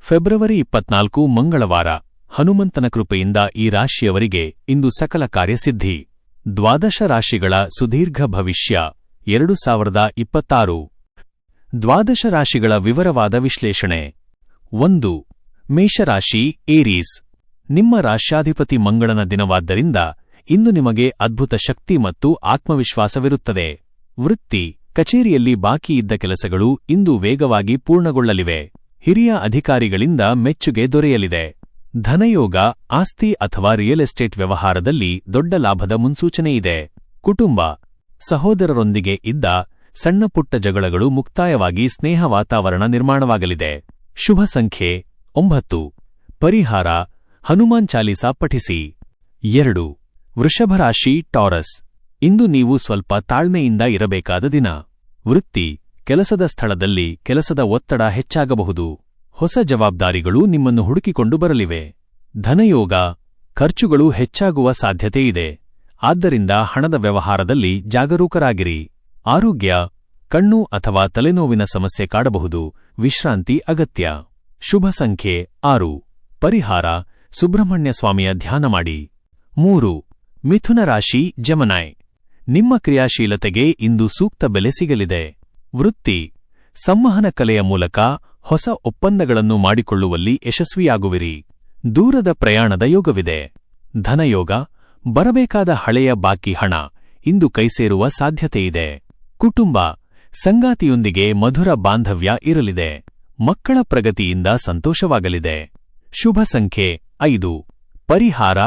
February 24 ಮಂಗಳವಾರ. ಹನುಮಂತನ ಕೃಪೆಯಿಂದ ಈ ರಾಶಿಯವರಿಗೆ ಇಂದು ಸಕಲ ಕಾರ್ಯಸಿದ್ಧಿ. ದ್ವಾದಶ ರಾಶಿಗಳ ಸುದೀರ್ಘ ಭವಿಷ್ಯ 2026. ದ್ವಾದಶ ರಾಶಿಗಳ ವಿವರವಾದ ವಿಶ್ಲೇಷಣೆ. 1. ಮೇಷರಾಶಿ ಏರೀಸ್. ನಿಮ್ಮ ರಾಶ್ಯಾಧಿಪತಿ ಮಂಗಳನ ದಿನವಾದ್ದರಿಂದ ಇಂದು ನಿಮಗೆ ಅದ್ಭುತ ಶಕ್ತಿ ಮತ್ತು ಆತ್ಮವಿಶ್ವಾಸವಿರುತ್ತದೆ. ವೃತ್ತಿ, ಕಚೇರಿಯಲ್ಲಿ ಬಾಕಿ ಇದ್ದ ಕೆಲಸಗಳು ಇಂದು ವೇಗವಾಗಿ ಪೂರ್ಣಗೊಳ್ಳಲಿವೆ. ಹಿರಿಯ ಅಧಿಕಾರಿಗಳಿಂದ ಮೆಚ್ಚುಗೆ ದೊರೆಯಲಿದೆ. ಧನಯೋಗ, ಆಸ್ತಿ ಅಥವಾ ರಿಯಲ್ ಎಸ್ಟೇಟ್ ವ್ಯವಹಾರದಲ್ಲಿ ದೊಡ್ಡ ಲಾಭದ ಮುನ್ಸೂಚನೆಯಿದೆ. ಕುಟುಂಬ, ಸಹೋದರರೊಂದಿಗೆ ಇದ್ದ ಸಣ್ಣಪುಟ್ಟ ಜಗಳಗಳು ಮುಕ್ತಾಯವಾಗಿ ಸ್ನೇಹ ವಾತಾವರಣ ನಿರ್ಮಾಣವಾಗಲಿದೆ. ಶುಭ ಸಂಖ್ಯೆ 9. ಪರಿಹಾರ, ಹನುಮಾನ್ ಚಾಲೀಸಾ ಪಠಿಸಿ. 2. ವೃಷಭರಾಶಿ ಟಾರಸ್. ಇಂದು ನೀವು ಸ್ವಲ್ಪ ತಾಳ್ಮೆಯಿಂದ ಇರಬೇಕಾದ ದಿನ. ವೃತ್ತಿ, ಕೆಲಸದ ಸ್ಥಳದಲ್ಲಿ ಕೆಲಸದ ಒತ್ತಡ ಹೆಚ್ಚಾಗಬಹುದು. ಹೊಸ ಜವಾಬ್ದಾರಿಗಳು ನಿಮ್ಮನ್ನು ಹುಡುಕಿಕೊಂಡು ಬರಲಿವೆ. ಧನಯೋಗ, ಖರ್ಚುಗಳು ಹೆಚ್ಚಾಗುವ ಸಾಧ್ಯತೆಯಿದೆ. ಆದ್ದರಿಂದ ಹಣದ ವ್ಯವಹಾರದಲ್ಲಿ ಜಾಗರೂಕರಾಗಿರಿ. ಆರೋಗ್ಯ, ಕಣ್ಣು ಅಥವಾ ತಲೆನೋವಿನ ಸಮಸ್ಯೆ ಕಾಡಬಹುದು. ವಿಶ್ರಾಂತಿ ಅಗತ್ಯ. ಶುಭ ಸಂಖ್ಯೆ 6. ಪರಿಹಾರ, ಸುಬ್ರಹ್ಮಣ್ಯ ಸ್ವಾಮಿಯ ಧ್ಯಾನ ಮಾಡಿ. 3. ಮಿಥುನ ರಾಶಿ ಜೆಮಿನಿ. ನಿಮ್ಮ ಕ್ರಿಯಾಶೀಲತೆಗೆ ಇಂದು ಸೂಕ್ತ ಬೆಲೆ ಸಿಗಲಿದೆ. ವೃತ್ತಿ, ಸಂವಹನ ಕಲೆಯ ಮೂಲಕ ಹೊಸ ಒಪ್ಪಂದಗಳನ್ನು ಮಾಡಿಕೊಳ್ಳುವಲ್ಲಿ ಯಶಸ್ವಿಯಾಗುವಿರಿ. ದೂರದ ಪ್ರಯಾಣದ ಯೋಗವಿದೆ. ಧನಯೋಗ, ಬರಬೇಕಾದ ಹಳೆಯ ಬಾಕಿ ಹಣ ಇಂದು ಕೈಸೇರುವ ಸಾಧ್ಯತೆಯಿದೆ. ಕುಟುಂಬ, ಸಂಗಾತಿಯೊಂದಿಗೆ ಮಧುರ ಬಾಂಧವ್ಯ ಇರಲಿದೆ. ಮಕ್ಕಳ ಪ್ರಗತಿಯಿಂದ ಸಂತೋಷವಾಗಲಿದೆ. ಶುಭ ಸಂಖ್ಯೆ 5. ಪರಿಹಾರ,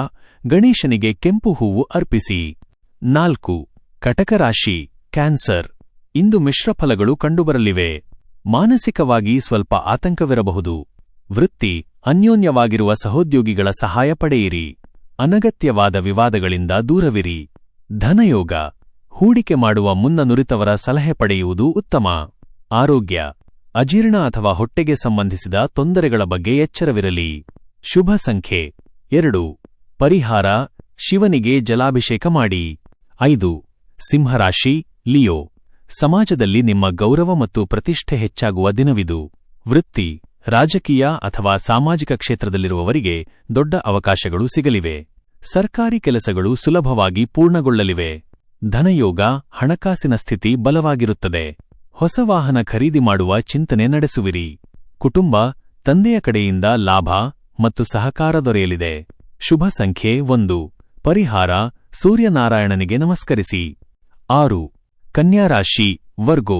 ಗಣೇಶನಿಗೆ ಕೆಂಪು ಹೂವು ಅರ್ಪಿಸಿ. 4. ಕಟಕರಾಶಿ ಕ್ಯಾನ್ಸರ್. ಇಂದು ಮಿಶ್ರಫಲಗಳು ಕಂಡುಬರಲಿವೆ. ಮಾನಸಿಕವಾಗಿ ಸ್ವಲ್ಪ ಆತಂಕವಿರಬಹುದು. ವೃತ್ತಿ, ಅನ್ಯೋನ್ಯವಾಗಿರುವ ಸಹೋದ್ಯೋಗಿಗಳ ಸಹಾಯ ಪಡೆಯಿರಿ. ಅನಗತ್ಯವಾದ ವಿವಾದಗಳಿಂದ ದೂರವಿರಿ. ಧನಯೋಗ, ಹೂಡಿಕೆ ಮಾಡುವ ಮುನ್ನ ನುರಿತವರ ಸಲಹೆ ಪಡೆಯುವುದು ಉತ್ತಮ. ಆರೋಗ್ಯ, ಅಜೀರ್ಣ ಅಥವಾ ಹೊಟ್ಟೆಗೆ ಸಂಬಂಧಿಸಿದ ತೊಂದರೆಗಳ ಬಗ್ಗೆ ಎಚ್ಚರವಿರಲಿ. ಶುಭ ಸಂಖ್ಯೆ 2. ಪರಿಹಾರ, ಶಿವನಿಗೆ ಜಲಾಭಿಷೇಕ ಮಾಡಿ. 5. ಸಿಂಹರಾಶಿ ಲಿಯೋ. ಸಮಾಜದಲ್ಲಿ ನಿಮ್ಮ ಗೌರವ ಮತ್ತು ಪ್ರತಿಷ್ಠೆ ಹೆಚ್ಚಾಗುವ ದಿನವಿದು. ವೃತ್ತಿ, ರಾಜಕೀಯ ಅಥವಾ ಸಾಮಾಜಿಕ ಕ್ಷೇತ್ರದಲ್ಲಿರುವವರಿಗೆ ದೊಡ್ಡ ಅವಕಾಶಗಳು ಸಿಗಲಿವೆ. ಸರ್ಕಾರಿ ಕೆಲಸಗಳು ಸುಲಭವಾಗಿ ಪೂರ್ಣಗೊಳ್ಳಲಿವೆ. ಧನಯೋಗ, ಹಣಕಾಸಿನ ಸ್ಥಿತಿ ಬಲವಾಗಿರುತ್ತದೆ. ಹೊಸ ವಾಹನ ಖರೀದಿ ಮಾಡುವ ಚಿಂತನೆ ನಡೆಸುವಿರಿ. ಕುಟುಂಬ, ತಂದೆಯ ಕಡೆಯಿಂದ ಲಾಭ ಮತ್ತು ಸಹಕಾರ ದೊರೆಯಲಿದೆ. ಶುಭ ಸಂಖ್ಯೆ 1. ಪರಿಹಾರ, ಸೂರ್ಯನಾರಾಯಣನಿಗೆ ನಮಸ್ಕರಿಸಿ. 6. ಕನ್ಯಾ ರಾಶಿ ವರ್ಗೋ.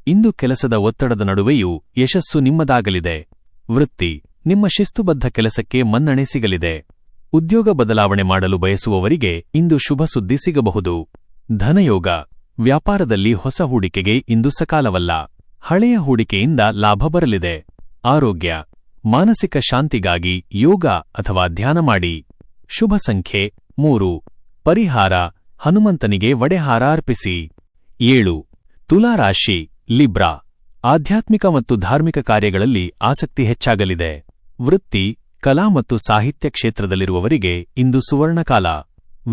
ಇಂದು ಕೆಲಸದ ಒತ್ತಡದ ನಡುವೆಯೂ ಯಶಸ್ಸು ನಿಮ್ಮದಾಗಲಿದೆ. ವೃತ್ತಿ, ನಿಮ್ಮ ಶಿಸ್ತುಬದ್ಧ ಕೆಲಸಕ್ಕೆ ಮನ್ನಣೆ ಸಿಗಲಿದೆ. ಉದ್ಯೋಗ ಬದಲಾವಣೆ ಮಾಡಲು ಬಯಸುವವರಿಗೆ ಇಂದು ಶುಭ ಸುದ್ದಿ ಸಿಗಬಹುದು. ಧನಯೋಗ, ವ್ಯಾಪಾರದಲ್ಲಿ ಹೊಸ ಹೂಡಿಕೆಗೆ ಇಂದು ಸಕಾಲವಲ್ಲ. ಹಳೆಯ ಹೂಡಿಕೆಯಿಂದ ಲಾಭ ಬರಲಿದೆ. ಆರೋಗ್ಯ, ಮಾನಸಿಕ ಶಾಂತಿಗಾಗಿ ಯೋಗ ಅಥವಾ ಧ್ಯಾನ ಮಾಡಿ. ಶುಭ ಸಂಖ್ಯೆ 3. ಪರಿಹಾರ, ಹನುಮಂತನಿಗೆ ವಡೆಹಾರ ಅರ್ಪಿಸಿ. 7. ತುಲಾರಾಶಿ ಲಿಬ್ರಾ. ಆಧ್ಯಾತ್ಮಿಕ ಮತ್ತು ಧಾರ್ಮಿಕ ಕಾರ್ಯಗಳಲ್ಲಿ ಆಸಕ್ತಿ ಹೆಚ್ಚಾಗಲಿದೆ. ವೃತ್ತಿ, ಕಲಾ ಮತ್ತು ಸಾಹಿತ್ಯ ಕ್ಷೇತ್ರದಲ್ಲಿರುವವರಿಗೆ ಇಂದು ಸುವರ್ಣಕಾಲ.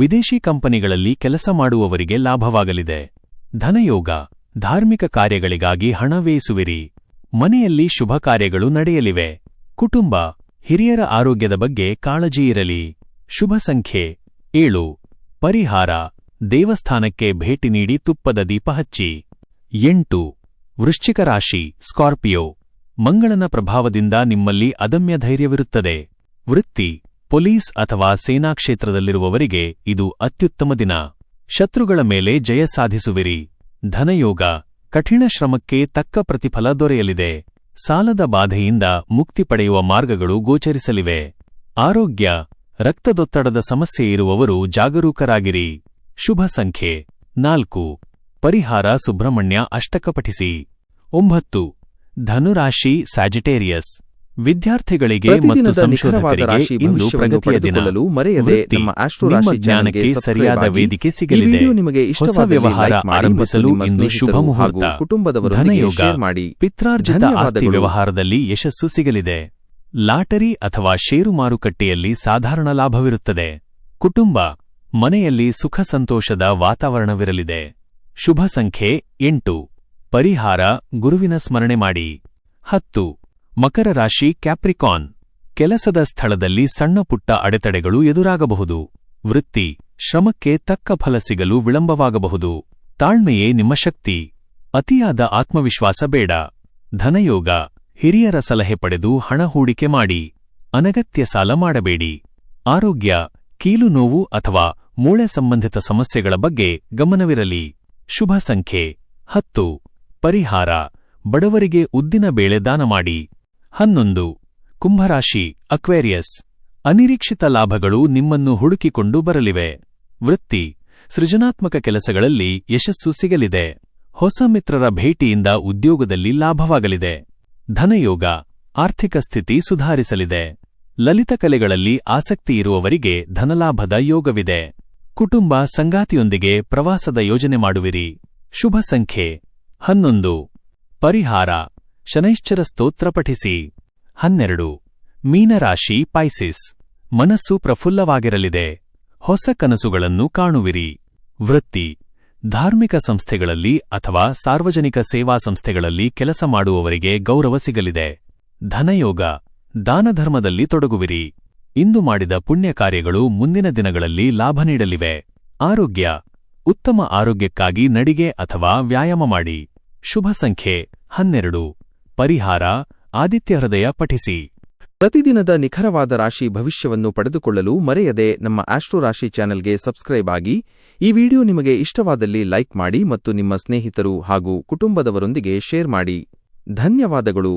ವಿದೇಶಿ ಕಂಪನಿಗಳಲ್ಲಿ ಕೆಲಸ ಮಾಡುವವರಿಗೆ ಲಾಭವಾಗಲಿದೆ. ಧನಯೋಗ, ಧಾರ್ಮಿಕ ಕಾರ್ಯಗಳಿಗಾಗಿ ಹಣ ವ್ಯಯಿಸುವಿರಿ. ಮನೆಯಲ್ಲಿ ಶುಭ ಕಾರ್ಯಗಳು ನಡೆಯಲಿವೆ. ಕುಟುಂಬ, ಹಿರಿಯರ ಆರೋಗ್ಯದ ಬಗ್ಗೆ ಕಾಳಜಿಯಿರಲಿ. ಶುಭ ಸಂಖ್ಯೆ 7. ಪರಿಹಾರ, ದೇವಸ್ಥಾನಕ್ಕೆ ಭೇಟಿ ನೀಡಿ ತುಪ್ಪದ ದೀಪ ಹಚ್ಚಿ. 8. ವೃಶ್ಚಿಕ ರಾಶಿ ಸ್ಕಾರ್ಪಿಯೋ. ಮಂಗಳನ ಪ್ರಭಾವದಿಂದ ನಿಮ್ಮಲ್ಲಿ ಅದಮ್ಯ ಧೈರ್ಯವಿರುತ್ತದೆ. ವೃತ್ತಿ, ಪೊಲೀಸ್ ಅಥವಾ ಸೇನಾ ಕ್ಷೇತ್ರದಲ್ಲಿರುವವರಿಗೆ ಇದು ಅತ್ಯುತ್ತಮ ದಿನ. ಶತ್ರುಗಳ ಮೇಲೆ ಜಯ ಸಾಧಿಸುವಿರಿ. ಧನಯೋಗ, ಕಠಿಣ ಶ್ರಮಕ್ಕೆ ತಕ್ಕ ಪ್ರತಿಫಲ ದೊರೆಯಲಿದೆ. ಸಾಲದ ಬಾಧೆಯಿಂದ ಮುಕ್ತಿ ಪಡೆಯುವ ಮಾರ್ಗಗಳು ಗೋಚರಿಸಲಿವೆ. ಆರೋಗ್ಯ, ರಕ್ತದೊತ್ತಡದ ಸಮಸ್ಯೆ ಇರುವವರು ಜಾಗರೂಕರಾಗಿರಿ. ಶುಭ ಸಂಖ್ಯೆ 4. ಪರಿಹಾರ, ಸುಬ್ರಹ್ಮಣ್ಯ ಅಷ್ಟಕ ಪಠಿಸಿ. 9. ಧನುರಾಶಿ ಸ್ಯಾಜಿಟೇರಿಯಸ್. ವಿದ್ಯಾರ್ಥಿಗಳಿಗೆ ಮತ್ತು ಸಂಶೋಧಕರಿಗೆ ಇಂದು ಪ್ರಗತಿಯ ದಿನ. ವೃತ್ತಿ, ನಿಮ್ಮ ಜ್ಞಾನಕ್ಕೆ ಸರಿಯಾದ ವೇದಿಕೆ ಸಿಗಲಿದೆ. ಹೊಸ ವ್ಯವಹಾರ ಆರಂಭಿಸಲು ಇಂದು ಶುಭ ಮುಹೂರ್ತ. ಧನಯೋಗ, ಪಿತ್ರಾರ್ಜಿತ ಆಸ್ತಿ ವ್ಯವಹಾರದಲ್ಲಿ ಯಶಸ್ಸು ಸಿಗಲಿದೆ. ಲಾಟರಿ ಅಥವಾ ಷೇರು ಮಾರುಕಟ್ಟೆಯಲ್ಲಿ ಸಾಧಾರಣ ಲಾಭವಿರುತ್ತದೆ. ಕುಟುಂಬ, ಮನೆಯಲ್ಲಿ ಸುಖ ಸಂತೋಷದ ವಾತಾವರಣವಿರಲಿದೆ. ಶುಭ ಸಂಖ್ಯೆ 8. ಪರಿಹಾರ, ಗುರುವಿನ ಸ್ಮರಣೆ ಮಾಡಿ. 10. ಮಕರ ರಾಶಿ ಕ್ಯಾಪ್ರಿಕಾನ್. ಕೆಲಸದ ಸ್ಥಳದಲ್ಲಿ ಸಣ್ಣಪುಟ್ಟ ಅಡೆತಡೆಗಳು ಎದುರಾಗಬಹುದು. ವೃತ್ತಿ, ಶ್ರಮಕ್ಕೆ ತಕ್ಕ ಫಲ ಸಿಗಲು ವಿಳಂಬವಾಗಬಹುದು. ತಾಳ್ಮೆಯೇ ನಿಮ್ಮ ಶಕ್ತಿ. ಅತಿಯಾದ ಆತ್ಮವಿಶ್ವಾಸ ಬೇಡ. ಧನಯೋಗ, ಹಿರಿಯರ ಸಲಹೆ ಪಡೆದು ಹಣ ಹೂಡಿಕೆ ಮಾಡಿ. ಅನಗತ್ಯ ಸಾಲ ಮಾಡಬೇಡಿ. ಆರೋಗ್ಯ, ಕೀಲು ನೋವು ಅಥವಾ ಮೂಳೆ ಸಂಬಂಧಿತ ಸಮಸ್ಯೆಗಳ ಬಗ್ಗೆ ಗಮನವಿರಲಿ. ಶುಭ ಸಂಖ್ಯೆ 10. ಪರಿಹಾರ, ಬಡವರಿಗೆ ಉದ್ದಿನ ಬೇಳೆ ದಾನ ಮಾಡಿ. 11. ಕುಂಭರಾಶಿ ಅಕ್ವೇರಿಯಸ್. ಅನಿರೀಕ್ಷಿತ ಲಾಭಗಳು ನಿಮ್ಮನ್ನು ಹುಡುಕಿಕೊಂಡು ಬರಲಿವೆ. ವೃತ್ತಿ, ಸೃಜನಾತ್ಮಕ ಕೆಲಸಗಳಲ್ಲಿ ಯಶಸ್ಸು ಸಿಗಲಿದೆ. ಹೊಸ ಮಿತ್ರರ ಭೇಟಿಯಿಂದ ಉದ್ಯೋಗದಲ್ಲಿ ಲಾಭವಾಗಲಿದೆ. ಧನಯೋಗ, ಆರ್ಥಿಕ ಸ್ಥಿತಿ ಸುಧಾರಿಸಲಿದೆ. ಲಲಿತ ಕಲೆಗಳಲ್ಲಿ ಆಸಕ್ತಿಯಿರುವವರಿಗೆ ಧನಲಾಭದ ಯೋಗವಿದೆ. ಕುಟುಂಬ ಸಂಗಾತಿಯೊಂದಿಗೆ ಪ್ರವಾಸದ ಯೋಜನೆ ಮಾಡುವಿರಿ. ಶುಭ ಸಂಖ್ಯೆ 11. ಪರಿಹಾರ, ಶನೈಶ್ಚರ ಸ್ತೋತ್ರ ಪಠಿಸಿ. 12. ಮೀನರಾಶಿ ಪೈಸಿಸ್. ಮನಸ್ಸು ಪ್ರಫುಲ್ಲವಾಗಿರಲಿದೆ. ಹೊಸ ಕನಸುಗಳನ್ನು ಕಾಣುವಿರಿ. ವೃತ್ತಿ, ಧಾರ್ಮಿಕ ಸಂಸ್ಥೆಗಳಲ್ಲಿ ಅಥವಾ ಸಾರ್ವಜನಿಕ ಸೇವಾ ಸಂಸ್ಥೆಗಳಲ್ಲಿ ಕೆಲಸ ಮಾಡುವವರಿಗೆ ಗೌರವ ಸಿಗಲಿದೆ. ಧನಯೋಗ, ದಾನಧರ್ಮದಲ್ಲಿ ತೊಡಗುವಿರಿ. ಇಂದು ಮಾಡಿದ ಪುಣ್ಯ ಕಾರ್ಯಗಳು ಮುಂದಿನ ದಿನಗಳಲ್ಲಿ ಲಾಭ ನೀಡಲಿವೆ. ಆರೋಗ್ಯ, ಉತ್ತಮ ಆರೋಗ್ಯಕ್ಕಾಗಿ ನಡಿಗೆ ಅಥವಾ ವ್ಯಾಯಾಮ ಮಾಡಿ. ಶುಭ ಸಂಖ್ಯೆ 12. ಪರಿಹಾರ, ಆದಿತ್ಯ ಹೃದಯ ಪಠಿಸಿ. ಪ್ರತಿದಿನದ ನಿಖರವಾದ ರಾಶಿ ಭವಿಷ್ಯವನ್ನು ಪಡೆದುಕೊಳ್ಳಲು ಮರೆಯದೆ ನಮ್ಮ ಆಸ್ಟ್ರೋ ರಾಶಿ ಚಾನೆಲ್ಗೆ ಸಬ್ಸ್ಕ್ರೈಬ್ ಆಗಿ. ಈ ವಿಡಿಯೋ ನಿಮಗೆ ಇಷ್ಟವಾದಲ್ಲಿ ಲೈಕ್ ಮಾಡಿ ಮತ್ತು ನಿಮ್ಮ ಸ್ನೇಹಿತರು ಹಾಗೂ ಕುಟುಂಬದವರೊಂದಿಗೆ ಶೇರ್ ಮಾಡಿ. ಧನ್ಯವಾದಗಳು.